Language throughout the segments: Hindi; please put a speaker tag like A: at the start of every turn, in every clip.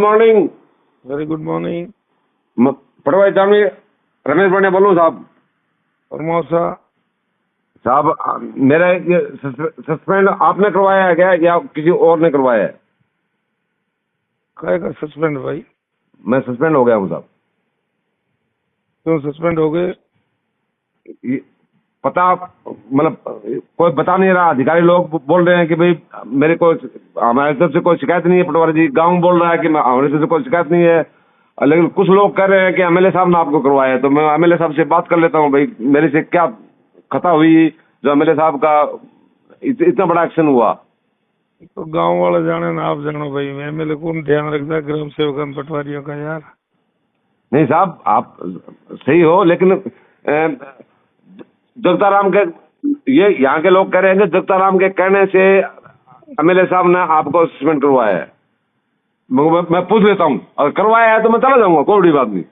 A: मॉर्निंग।
B: Very good morning.
A: पटवारी साहब में रमेश पांड्या बोलूँ साहब।
B: फरमाओ साहब।
A: साहब मेरा ये सस्पेंड आपने करवाया है क्या या किसी और ने करवाया है?
B: काय का सस्पेंड भाई?
A: मैं सस्पेंड हो गया हूँ साहब।
B: क्यों सस्पेंड हो गए?
A: ये पता मतलब कोई बता नहीं रहा। अधिकारी लोग बोल रहे हैं कि भाई मेरे को हमारी तरफ से कोई शिकायत नहीं है। पटवारी जी गांव बोल रहा है कि हमारी तरफ से कोई शिकायत नहीं है, लेकिन कुछ लोग कह रहे हैं कि एमएलए साहब ने आपको करवाया है। तो मैं एमएलए साहब से बात कर लेता हूँ भाई मेरे से क्या खता हुई जो एमएलए साहब का इतना बड़ा एक्शन हुआ।
B: तो गांव वाले जाने ना आप जानो भाई। एमएलए कौन ध्यान रखता है ग्राम सेवक पटवारियों का यार?
A: नहीं साहब आप सही हो, लेकिन जगताराम के ये यहाँ के लोग कह रहे हैं कि जगताराम के कहने से एमएलए साहब ने आपको सस्पेंड करवाया है। मैं पूछ लेता हूँ, अगर करवाया है तो मैं चला जाऊंगा, कोई बड़ी बात नहीं।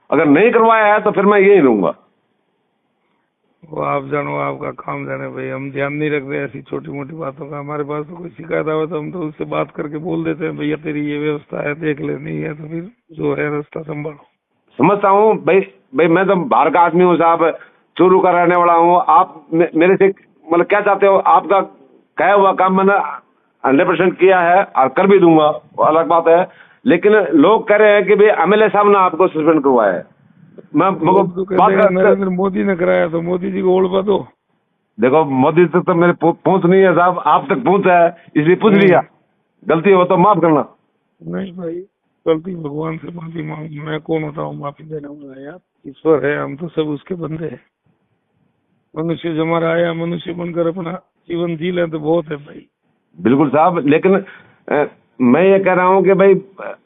A: अगर नहीं करवाया है तो फिर मैं यही रहूंगा।
B: वो आप जानो, आपका काम जाने भाई। हम ध्यान नहीं रखते ऐसी छोटी मोटी बातों का। हमारे पास तो कोई शिकायत आवे तो हम तो उससे बात करके बोल देते हैं भैया तेरी ये व्यवस्था है देख ले, नहीं है तो फिर जो है रास्ता संभालो।
A: समझता हूँ भाई मैं तो बाहर का आदमी हूँ साहब, चूरू का रहने वाला हूँ। आप मेरे से मतलब क्या चाहते हो? आपका कहा हुआ काम मैंने 100% किया है और कर भी दूंगा, वो अलग बात है। लेकिन लोग कह रहे हैं कि भाई एमएलए साहब ने आपको सस्पेंड करवाया है। मैं
B: तो कहते हैं नरेंद्र मोदी ने कराया, तो मोदी जी को ओढ़ दो।
A: देखो मोदी तक तो मेरे पहुंच नहीं है साहब, आप तक पहुंच है इसलिए पूछ लिया। गलती हो तो माफ करना।
B: नहीं भाई, गलती भगवान से माफी मांग। मैं कौन होता हूँ माफी देने वाला यार? ईश्वर है, हम तो सब उसके बंदे हैं। मनुष्य जो हमारा आया मनुष्य बनकर अपना जीवन जी ले तो बहुत है भाई।
A: बिल्कुल साहब, लेकिन मैं ये कह रहा हूँ कि भाई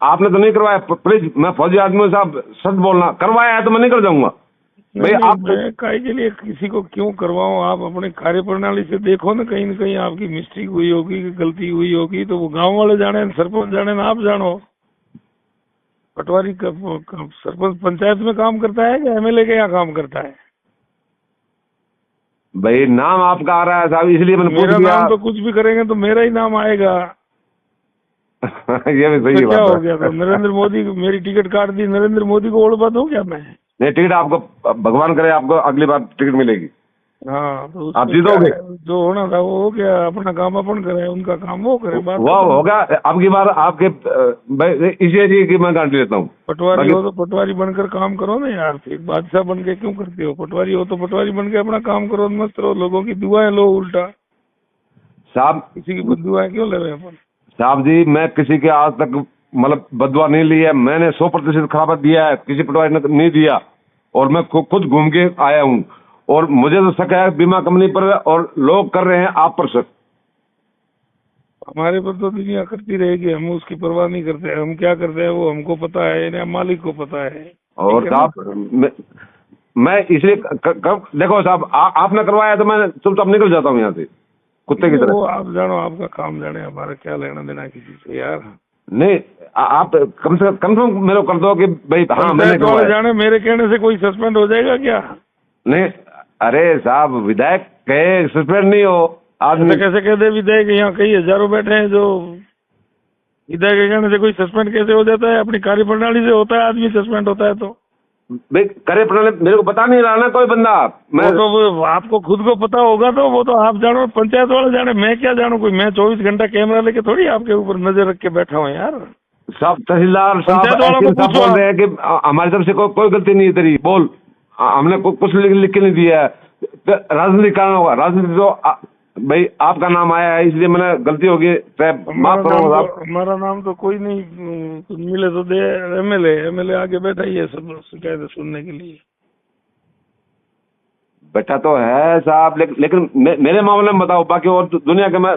A: आपने तो नहीं करवाया। प्लीज, मैं फौजी आदमी हूँ साहब, सच बोलना। करवाया है तो मैं नहीं कर जाऊंगा भाई।
B: नहीं,
A: आप
B: मैं काय के लिए किसी को क्यों करवाऊं? आप अपने कार्य प्रणाली से देखो ना कहीं आपकी मिस्टेक हुई होगी, गलती हुई होगी, तो वो गांव वाले जाने, सरपंच जाने ना आप जानो। पटवारी सरपंच पंचायत में काम करता है या एमएलए के यहाँ काम करता है?
A: भाई नाम आपका आ रहा है साहब, इसलिए मैंने पूछ
B: मेरा
A: लिया।
B: नाम तो कुछ भी करेंगे तो मेरा ही नाम आएगा।
A: ये भी सही
B: तो क्या
A: बात
B: हो
A: है।
B: गया? तो नरेंद्र मोदी मेरी टिकट काट दी, नरेंद्र मोदी को ओढ़ दूं क्या मैं?
A: नहीं, टिकट आपको भगवान करे आपको अगली बार टिकट मिलेगी।
B: हाँ, तो
A: आप
B: उसमें क्या
A: जीतोगे।
B: है? जो होना था वो हो गया। अपना काम अपन करे, उनका काम वो करे। बात
A: वो होगा अब की बार आपके इसी एरिया की मैं गारंटी लेता हूँ।
B: पटवारी हो तो पटवारी बनकर काम करो ना यार। फिर बादशाह बन के क्यों करते हो? पटवारी हो तो पटवारी बन के अपना काम करो, मस्त रहो, लोगों की दुआएं लो। उल्टा
A: साहब
B: किसी की दुआएं क्यों ले रहे हैं अपन?
A: साहब जी, मैं किसी के आज तक मतलब बदवा नहीं ली है। मैंने 100% खराबत दिया है, किसी पटवारी ने नहीं दिया। और मैं खुद घूम के आया हूँ और मुझे तो शक है बीमा कंपनी पर, और लोग कर रहे हैं आप पर शक।
B: हमारे पर तो दुनिया करती रहेगी, हम उसकी परवाह नहीं करते। हम क्या करते हैं वो हमको पता है ना, मालिक को पता है।
A: और साहब मैं इसलिए देखो साहब, आपने करवाया तो मैं चुपचाप निकल जाता हूँ यहाँ से कुत्ते की तरह।
B: वो आप जानो, आपका काम जाने, हमारा क्या लेना देना किसी से यार।
A: नहीं, आप कम से कम कंफर्म मेरे को कर दो कि भाई हाँ मैंने
B: पंचायत वाले
A: करवाया।
B: जाने, मेरे कहने से कोई सस्पेंड हो जाएगा क्या?
A: नहीं, अरे साहब विधायक कहे सस्पेंड नहीं हो आदमी।
B: कैसे कह दे विधायक? यहाँ कई हजारों बैठे हैं जो विधायक के कहने से कोई सस्पेंड कैसे हो जाता है? अपनी कार्य प्रणाली से होता है आदमी सस्पेंड होता है। तो
A: भाई करे प्रणाली मेरे को बता नहीं रहा ना कोई बंदा। मैं
B: वो तो वो आपको खुद को पता होगा, तो वो तो आप जानो, पंचायत वाले जाने, मैं क्या जानू? कोई मैं 24 घंटा कैमरा लेके थोड़ी आपके ऊपर नजर रख के बैठा हूँ यार।
A: सब तहसीलदार साहब
B: पंचायत वालों को पूछो
A: बोल रहे हैं कि हमारी तरफ से कोई गलती नहीं है तेरी, बोल हमने कुछ लिख के नहीं दिया है। तो राजनीतिक कारण होगा, राजनीति तो भाई आपका नाम आया है इसलिए मैंने गलती होगी, माफ करो आप।
B: हमारा नाम तो कोई नहीं, कुछ मिले तो दे। एमएलए आगे बैठा ही है सब शिकायत सुनने के लिए।
A: बैठा तो है साहब, लेकिन मेरे मामले में बताओ, बाकी और दुनिया के मैं